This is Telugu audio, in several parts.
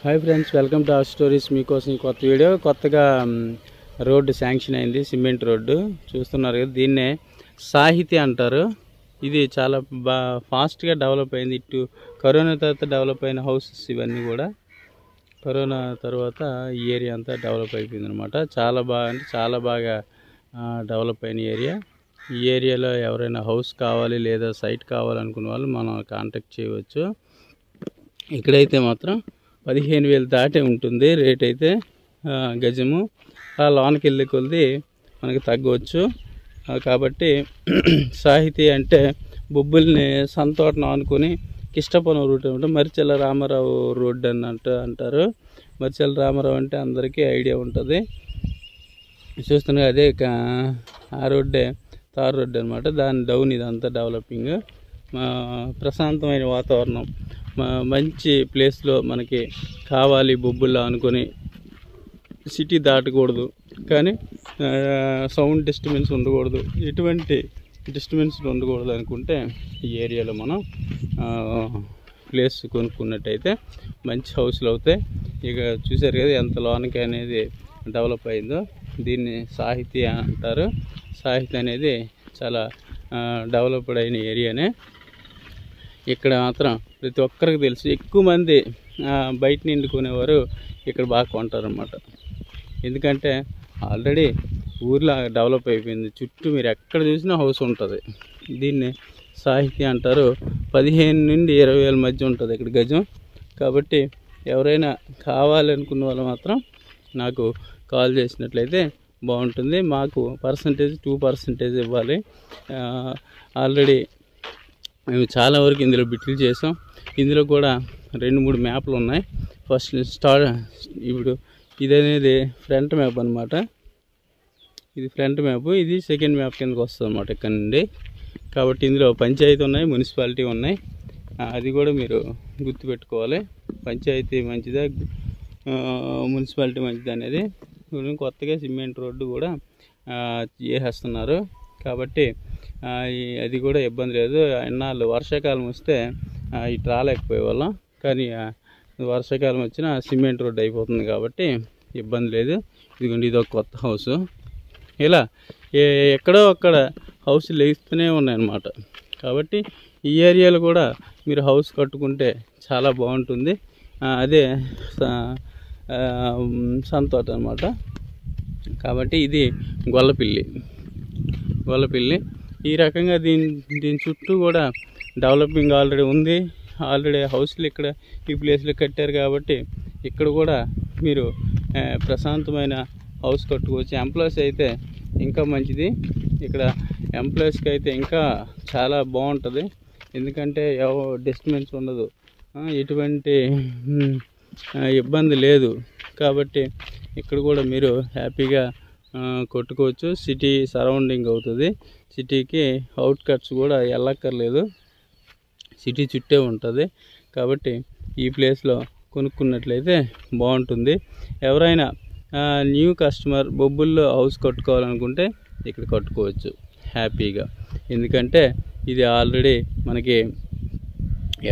Hi friends, welcome to our stories. మీకోసం కొత్త వీడియో. కొత్తగా రోడ్డు శాంక్షన్ అయింది, సిమెంట్ రోడ్డు చూస్తున్నారు కదా. దీన్నే సాహితీ అంటారు. ఇది చాలా ఫాస్ట్గా డెవలప్ అయింది. ఇటు కరోనా తర్వాత డెవలప్ అయిన హౌసెస్ ఇవన్నీ కూడా కరోనా తర్వాత ఈ ఏరియా అంతా డెవలప్ అయిపోయింది అనమాట. చాలా బాగా డెవలప్ అయిన ఏరియా. ఈ ఏరియాలో ఎవరైనా హౌస్ కావాలి లేదా సైట్ కావాలనుకున్న వాళ్ళు మనం కాంటాక్ట్ చేయవచ్చు. ఇక్కడైతే మాత్రం 15,000 దాటే ఉంటుంది రేట్ అయితే గజము. ఆ లోనికి వెళ్ళే కొద్ది మనకి తగ్గవచ్చు. కాబట్టి సాహితీ అంటే బొబ్బుల్ని సంతోటం అనుకుని కిష్టపురం రూట్ అంటే మరిచెల్ల రామారావు రోడ్ అని అంటారు. మరిచెల్ల రామారావు అంటే అందరికీ ఐడియా ఉంటుంది. చూస్తున్నా అదే ఆ రోడ్డే తార్ రోడ్డు అనమాట. దాని డౌన్ ఇదంతా డెవలపింగ్. ప్రశాంతమైన వాతావరణం, మంచి ప్లేస్లో మనకి కావాలి బొబ్బుల్లా అనుకొని. సిటీ దాటకూడదు కానీ సౌండ్ డిస్టర్బెన్స్ ఉండకూడదు, ఎటువంటి డిస్టర్బెన్స్ ఉండకూడదు అనుకుంటే ఈ ఏరియాలో మనం ప్లేస్ కొనుక్కున్నట్టయితే మంచి హౌస్లు అవుతాయి. ఇక చూసారు కదా ఎంత లోనికి అనేది డెవలప్ అయిందో. దీన్ని సాహితీ అంటారు. సాహితీ అనేది చాలా డెవలప్డ్ అయిన ఏరియానే. ఇక్కడ మాత్రం ప్రతి ఒక్కరికి తెలుసు. ఎక్కువ మంది బయట నుండి కొనేవారు ఇక్కడ బాగా కొంటారనమాట. ఎందుకంటే ఆల్రెడీ ఊర్లో డెవలప్ అయిపోయింది. చుట్టూ మీరు ఎక్కడ చూసినా హౌస్ ఉంటుంది. దీన్ని సాహితీ అంటారు. 15,000 నుండి 20,000 మధ్య ఉంటుంది ఇక్కడ గజం. కాబట్టి ఎవరైనా కావాలనుకున్న వాళ్ళు మాత్రం నాకు కాల్ చేసినట్లయితే బాగుంటుంది. మాకు 2% ఇవ్వాలి. ఆల్రెడీ మేము చాలా వరకు ఇందులో బిట్లు చేసాం. ఇందులో కూడా 2-3 మ్యాప్లు ఉన్నాయి. ఇప్పుడు ఇది అనేది ఫ్రంట్ మ్యాప్ అనమాట. ఇది ఫ్రంట్ మ్యాప్, ఇది సెకండ్ మ్యాప్ కిందకి వస్తుంది అనమాట ఇక్కడ నుండి. కాబట్టి ఇందులో పంచాయతీ ఉన్నాయి, మున్సిపాలిటీ ఉన్నాయి. అది కూడా మీరు గుర్తుపెట్టుకోవాలి. పంచాయతీ మంచిదా మున్సిపాలిటీ మంచిదా అనేది. కొత్తగా సిమెంట్ రోడ్డు కూడా చేసేస్తున్నారు. కాబట్టి అది కూడా ఇబ్బంది లేదు. ఎన్నాళ్ళు వర్షాకాలం వస్తే ఇటు రాలేకపోయేవాళ్ళం, కానీ వర్షాకాలం వచ్చినా సిమెంట్ రోడ్డు అయిపోతుంది కాబట్టి ఇబ్బంది లేదు. ఇదిగోండి, ఇది ఒక కొత్త హౌస్. ఇలా ఎక్కడో అక్కడ హౌస్లు లేస్తూనే ఉన్నాయన్నమాట. కాబట్టి ఈ ఏరియాలో కూడా మీరు హౌస్ కట్టుకుంటే చాలా బాగుంటుంది. అదే సంతోట అనమాట. కాబట్టి ఇది గొల్లపిల్లి. ఈ రకంగా దీని చుట్టూ కూడా డెవలపింగ్ ఆల్రెడీ ఉంది. ఆల్రెడీ హౌస్లు ఇక్కడ ఈ ప్లేస్లో కట్టారు. కాబట్టి ఇక్కడ కూడా మీరు ప్రశాంతమైన హౌస్ కట్టుకోవచ్చు. ఎంప్లాయీస్ అయితే ఇంకా మంచిది. ఇక్కడ ఎంప్లాయీస్కి అయితే ఇంకా చాలా బాగుంటుంది. ఎందుకంటే డిస్టర్బెన్స్ ఉండదు, ఎటువంటి ఇబ్బంది లేదు. కాబట్టి ఇక్కడ కూడా మీరు హ్యాపీగా కొట్టుకోవచ్చు. సిటీ సరౌండింగ్ అవుతుంది. సిటీకి అవుట్కట్స్ కూడా వెళ్ళక్కర్లేదు, సిటీ చుట్టే ఉంటుంది. కాబట్టి ఈ ప్లేస్లో కొనుక్కున్నట్లయితే బాగుంటుంది. ఎవరైనా న్యూ కస్టమర్ బొబ్బుల్లో హౌస్ కట్టుకోవాలనుకుంటే ఇక్కడ కట్టుకోవచ్చు హ్యాపీగా. ఎందుకంటే ఇది ఆల్రెడీ మనకి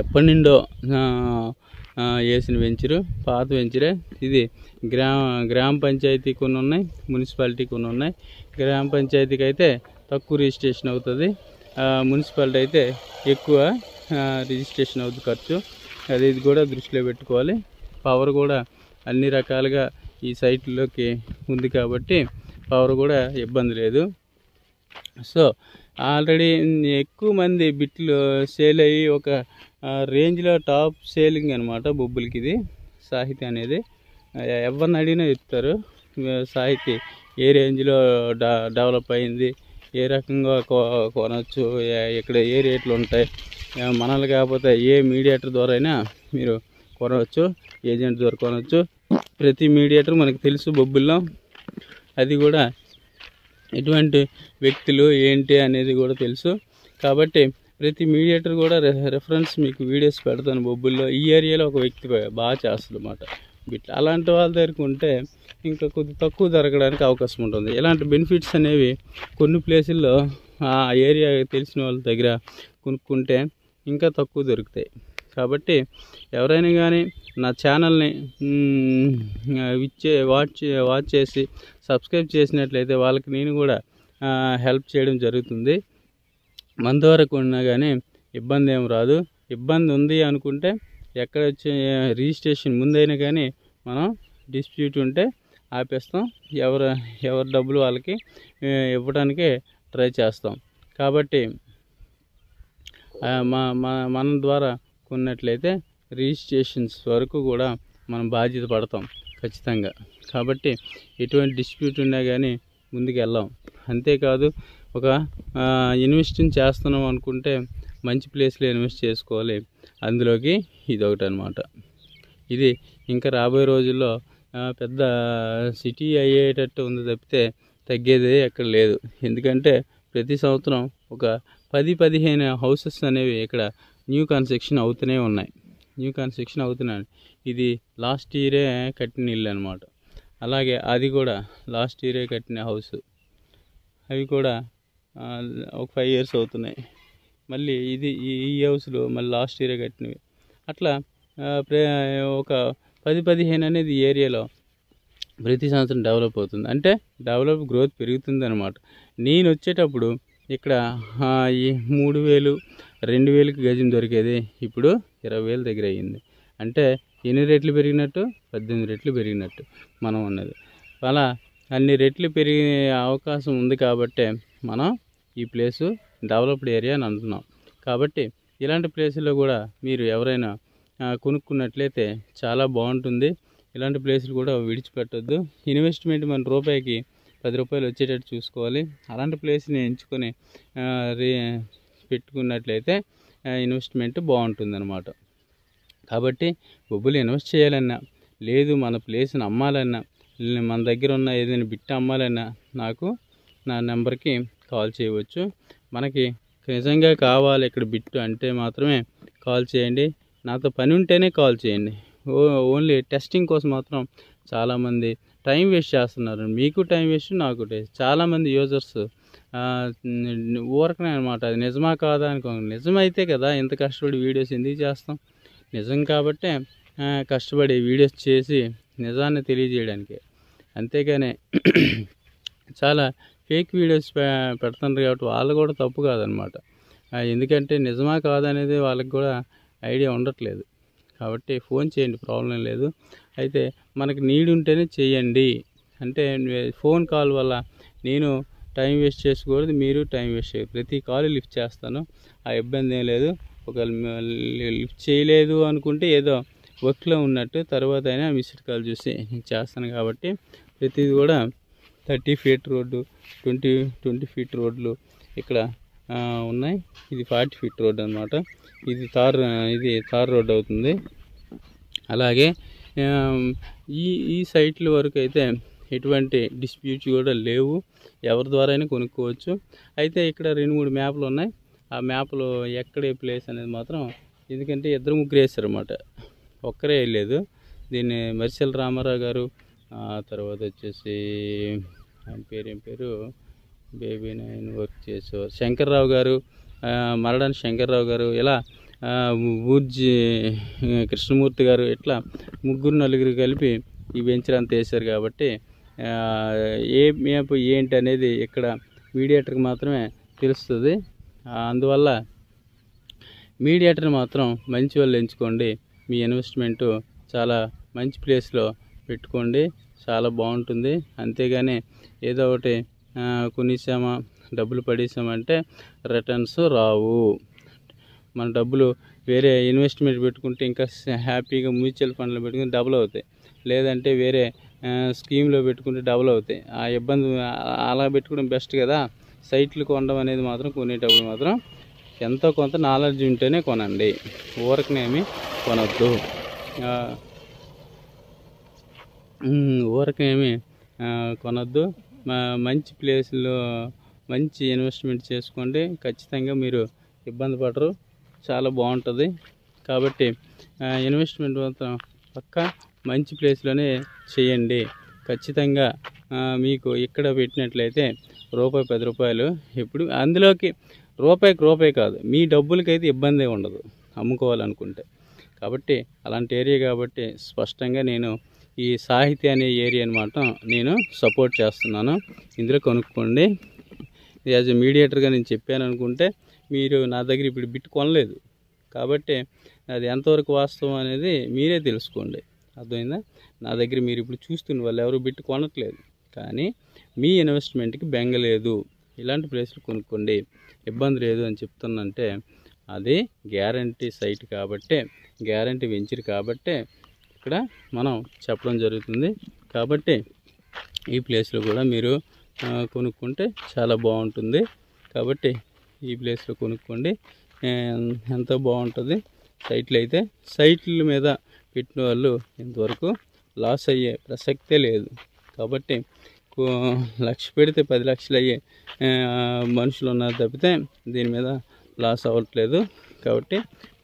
ఎప్పటి నుండో వేసిన వెంచరు, పాత వెంచరే. ఇది గ్రామ పంచాయతీ కొన్ని ఉన్నాయి, మున్సిపాలిటీ కొన్ని ఉన్నాయి. గ్రామ పంచాయతీకి అయితే తక్కువ రిజిస్ట్రేషన్ అవుతుంది, మున్సిపాలిటీ అయితే ఎక్కువ రిజిస్ట్రేషన్ అవుతుంది ఖర్చు. ఇది కూడా దృష్టిలో పెట్టుకోవాలి. పవర్ కూడా అన్ని రకాలుగా ఈ సైట్లోకి ఉంది కాబట్టి పవర్ కూడా ఇబ్బంది లేదు. సో ఆల్రెడీ ఎక్కువ మంది బిట్లు సేల్ అయ్యి ఒక రేంజ్లో టాప్ సేలింగ్ అనమాట బొబ్బులకి ఇది సాహితీ అనేది. ఎవరిని అడిగినా చెప్తారు సాహితీ ఏ రేంజ్లో డెవలప్ అయింది, ఏ రకంగా కొనవచ్చు, ఇక్కడ ఏ రేట్లు ఉంటాయి. మనల్ని కాకపోతే ఏ మీడియేటర్ ద్వారా అయినా మీరు కొనవచ్చు, ఏజెంట్ ద్వారా కొనవచ్చు. ప్రతి మీడియేటర్ మనకు తెలుసు బొబ్బుల్లో. అది కూడా ఎటువంటి వ్యక్తులు ఏంటి అనేది కూడా తెలుసు. కాబట్టి ప్రతి మీడియేటర్ కూడా రెఫరెన్స్ మీకు వీడియోస్ పెడతాను బొబ్బుల్లో. ఈ ఏరియాలో ఒక వ్యక్తి బాగా చేస్తుంది అన్నమాట బిట్లు. అలాంటి వాళ్ళ దగ్గరికి ఉంటే ఇంకా కొద్ది తక్కువ జరగడానికి అవకాశం ఉంటుంది. ఇలాంటి బెనిఫిట్స్ అనేవి కొన్ని ప్లేసుల్లో ఆ ఏరియా తెలిసిన వాళ్ళ దగ్గర కొనుక్కుంటే ఇంకా తక్కువ దొరుకుతాయి. కాబట్టి ఎవరైనా కానీ నా ఛానల్ని వాచ్ చేసి సబ్స్క్రైబ్ చేసినట్లయితే వాళ్ళకి నేను కూడా హెల్ప్ చేయడం జరుగుతుంది. మన ద్వారా కొన్నా కానీ ఇబ్బంది ఏం రాదు. ఇబ్బంది ఉంది అనుకుంటే ఎక్కడ వచ్చే రిజిస్ట్రేషన్ ముందైనా కానీ మనం డిస్ప్యూట్ ఉంటే ఆపేస్తాం. ఎవరి డబ్బులు వాళ్ళకి ఇవ్వడానికి ట్రై చేస్తాం. కాబట్టి మన ద్వారా కొన్నట్లయితే రిజిస్ట్రేషన్స్ వరకు కూడా మనం బాధ్యత పడతాం ఖచ్చితంగా. కాబట్టి ఎటువంటి డిస్ప్యూట్ ఉన్నా కానీ ముందుకు వెళ్ళాం. అంతేకాదు ఒక ఇన్వెస్టింగ్ చేస్తున్నాం అనుకుంటే మంచి ప్లేస్లో ఇన్వెస్ట్ చేసుకోవాలి. అందులోకి ఇది ఒకటి అనమాట. ఇది ఇంకా రాబోయే రోజుల్లో పెద్ద సిటీ అయ్యేటట్టు ఉంది తప్పితే తగ్గేది ఎక్కడ లేదు. ఎందుకంటే ప్రతి సంవత్సరం ఒక 10-15 హౌసెస్ అనేవి ఇక్కడ న్యూ కన్స్ట్రక్షన్ అవుతున్నాయి. ఇది లాస్ట్ ఇయరే కట్టిన ఇల్లు అనమాట. అలాగే అది కూడా లాస్ట్ ఇయరే కట్టిన హౌస్. అవి కూడా ఒక 5 years అవుతున్నాయి. మళ్ళీ ఈ హౌస్లో మళ్ళీ లాస్ట్ ఇయరే కట్టినవి. అట్లా ఒక 10-15 అనేది ఈ ఏరియాలో ప్రతి సంవత్సరం డెవలప్ అవుతుంది. అంటే గ్రోత్ పెరుగుతుంది అనమాట. నేను వచ్చేటప్పుడు ఇక్కడ ఈ 3,000, 2,000కి గజం దొరికేది ఇప్పుడు 20,000 దగ్గర అయ్యింది. అంటే ఎన్ని రెట్లు పెరిగినట్టు? 18 రెట్లు పెరిగినట్టు మనం అన్నది. అలా అన్ని రెట్లు పెరిగే అవకాశం ఉంది కాబట్టే మనం ఈ ప్లేసు డెవలప్డ్ ఏరియా అని అంటున్నాం. కాబట్టి ఇలాంటి ప్లేసుల్లో కూడా మీరు ఎవరైనా కొనుక్కున్నట్లయితే చాలా బాగుంటుంది. ఇలాంటి ప్లేసులు కూడా విడిచిపెట్టొద్దు. ఇన్వెస్ట్మెంట్ మన రూపాయికి 10 రూపాయలు వచ్చేటట్టు చూసుకోవాలి. అలాంటి ప్లేస్ని ఎంచుకొని పెట్టుకున్నట్లయితే ఇన్వెస్ట్మెంట్ బాగుంటుంది అన్నమాట. కాబట్టి డబ్బులు ఇన్వెస్ట్ చేయాలన్నా, లేదు మన ప్లేస్ని అమ్మాలన్నా, మన దగ్గర ఉన్న ఏదైనా బిట్ అమ్మాలన్నా నాకు నా నెంబర్కి కాల్ చేయవచ్చు. మనకి నిజంగా కావాలి ఇక్కడ బిట్టు అంటే మాత్రమే కాల్ చేయండి. నాతో పని ఉంటేనే కాల్ చేయండి. ఓన్లీ టెస్టింగ్ కోసం మాత్రం చాలామంది టైం వేస్ట్ చేస్తున్నారు. మీకు టైం వేస్ట్, నాకు టైం. చాలామంది యూజర్స్ ఊరకనే అనమాట. అది నిజమా కాదా అనుకోండి. నిజమైతే కదా ఇంత కష్టపడి వీడియోస్ ఎందుకు చేస్తాం? నిజం కాబట్టే కష్టపడి వీడియోస్ చేసి నిజాన్ని తెలియజేయడానికి. అంతేగాని చాలా ఫేక్ వీడియోస్ పెడుతున్నారు కాబట్టి వాళ్ళు కూడా తప్పు కాదనమాట. ఎందుకంటే నిజమా కాదనేది వాళ్ళకి కూడా ఐడియా ఉండట్లేదు. కాబట్టి ఫోన్ చేయండి, ప్రాబ్లం లేదు. అయితే మనకి నీడ్ ఉంటేనే చేయండి. అంటే ఫోన్ కాల్ వల్ల నేను టైం వేస్ట్ చేసుకోకూడదు, మీరు టైం వేస్ట్ చేయకూడదు. ప్రతి కాల్ లిఫ్ట్ చేస్తాను, ఆ ఇబ్బంది ఏం లేదు. ఒకవేళ లిఫ్ట్ చేయలేదు అనుకుంటే ఏదో వర్క్లో ఉన్నట్టు, తర్వాత అయినా మిస్డ్ కాల్ చూసి చేస్తాను. కాబట్టి ప్రతిది కూడా 30 feet రోడ్డు, 20 feet రోడ్లు ఇక్కడ ఉన్నాయి. ఇది 40 feet రోడ్డు అనమాట. ఇది తార్ రోడ్డు అవుతుంది. అలాగే ఈ సైట్ల వరకు అయితే ఎటువంటి డిస్ప్యూట్స్ కూడా లేవు. ఎవరి ద్వారా అయినా కొనుక్కోవచ్చు. అయితే ఇక్కడ 2-3 మ్యాప్లు ఉన్నాయి. ఆ మ్యాప్లో ఎక్కడే ప్లేస్ అనేది మాత్రం, ఎందుకంటే 2-3 వేసారన్నమాట, ఒక్కరే వెళ్ళలేదు. దీన్ని మరిసెల రామారావు గారు, తర్వాత వచ్చేసి ఆయన ఏం పేరు బేబీ 9 వర్క్ చేసేవారు శంకర్రావు గారు, మరడాని శంకర్రావు గారు, ఇలా ఊర్జి కృష్ణమూర్తి గారు, ఇట్లా 3-4 కలిపి ఈ వెంచర్ అంతా వేశారు. కాబట్టి ఏ మ్యాప్ ఏంటి అనేది ఇక్కడ మీడియేటర్కి మాత్రమే తెలుస్తుంది. అందువల్ల మీడియేటర్ని మాత్రం మంచి వాళ్ళు ఎంచుకోండి. మీ ఇన్వెస్ట్మెంటు చాలా మంచి ప్లేస్లో పెట్టుకోండి, చాలా బాగుంటుంది. అంతేగాని ఏదో ఒకటి కొనిసామా, డబ్బులు పడేసామంటే రిటర్న్స్ రావు. మన డబ్బులు వేరే ఇన్వెస్ట్మెంట్ పెట్టుకుంటే ఇంకా హ్యాపీగా మ్యూచువల్ ఫండ్లో పెట్టుకుని డబుల్ అవుతాయి. లేదంటే వేరే స్కీమ్లో పెట్టుకుంటే డబుల్ అవుతాయి. ఆ ఇబ్బంది అలా పెట్టుకోవడం బెస్ట్ కదా. సైట్లు కొనడం అనేది మాత్రం కొనేటప్పుడు మాత్రం ఎంతో కొంత నాలెడ్జ్ ఉంటేనే కొనండి, ఊరకనేమి కొనొద్దు. ఊరకనేమి కొనొద్దు. మంచి ప్లేస్లో మంచి ఇన్వెస్ట్మెంట్ చేసుకోండి. ఖచ్చితంగా మీరు ఇబ్బంది పడరు, చాలా బాగుంటుంది. కాబట్టి ఇన్వెస్ట్మెంట్ మాత్రం పక్కా మంచి ప్లేస్లోనే చేయండి. ఖచ్చితంగా మీకు ఇక్కడ పెట్టినట్లయితే రూపాయి 10 రూపాయలు ఎప్పుడు అందులోకి రూపాయికి రూపాయి కాదు, మీ డబ్బులకైతే ఇబ్బంది ఉండదు అమ్ముకోవాలనుకుంటే. కాబట్టి అలాంటి ఏరియా కాబట్టి స్పష్టంగా నేను ఈ సాహితీ అనే ఏరియాని మాత్రం నేను సపోర్ట్ చేస్తున్నాను. ఇందులో కొనుక్కోండి. యాజ్ ఎ మీడియేటర్గా నేను చెప్పాను అనుకుంటే మీరు నా దగ్గర ఇప్పుడు బిట్ కొనలేదు కాబట్టి అది ఎంతవరకు వాస్తవం అనేది మీరే తెలుసుకోండి. అర్థమైందా? నా దగ్గర మీరు ఇప్పుడు చూస్తున్న వాళ్ళు ఎవరు బిట్ కొనట్లేదు, కానీ మీ ఇన్వెస్ట్మెంట్కి బెంగ లేదు. ఇలాంటి ప్లేస్లు కొనుక్కోండి, ఇబ్బంది లేదు అని చెప్తున్నంటే అది గ్యారంటీ సైట్ కాబట్టి, గ్యారంటీ వెంచర్ కాబట్టి ఇక్కడ మనం చెప్పడం జరుగుతుంది. కాబట్టి ఈ ప్లేస్లో కూడా మీరు కొనుక్కుంటే చాలా బాగుంటుంది. కాబట్టి ఈ ప్లేస్లో కొనుక్కోండి, ఎంతో బాగుంటుంది. సైట్లు అయితే సైట్ల మీద పెట్టిన వాళ్ళు ఇంతవరకు లాస్ అయ్యే ప్రసక్తే లేదు. కాబట్టి 1,00,000 పెడితే 10 లక్షలు అయ్యే మనుషులు ఉన్నారు తప్పితే దీని మీద లాస్ అవ్వట్లేదు. కాబట్టి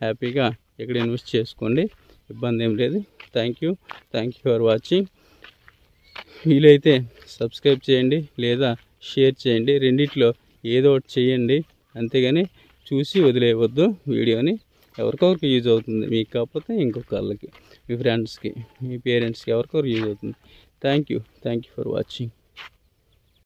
హ్యాపీగా ఇక్కడ ఇన్వెస్ట్ చేసుకోండి, ఇబ్బంది ఏం లేదు. Thank you for watching. వీలైతే సబ్స్క్రైబ్ చేయండి లేదా షేర్ చేయండి, రెండిట్లో ఏదో ఒకటి చేయండి. అంతేగాని చూసి వదిలేయవద్దు వీడియోని. ఎవరికొకరికి యూజ్ అవుతుంది, మీకు కాకపోతే ఇంకొకళ్ళకి, మీ ఫ్రెండ్స్కి, మీ పేరెంట్స్కి ఎవరికొకరికి యూజ్ అవుతుంది. Thank you for watching.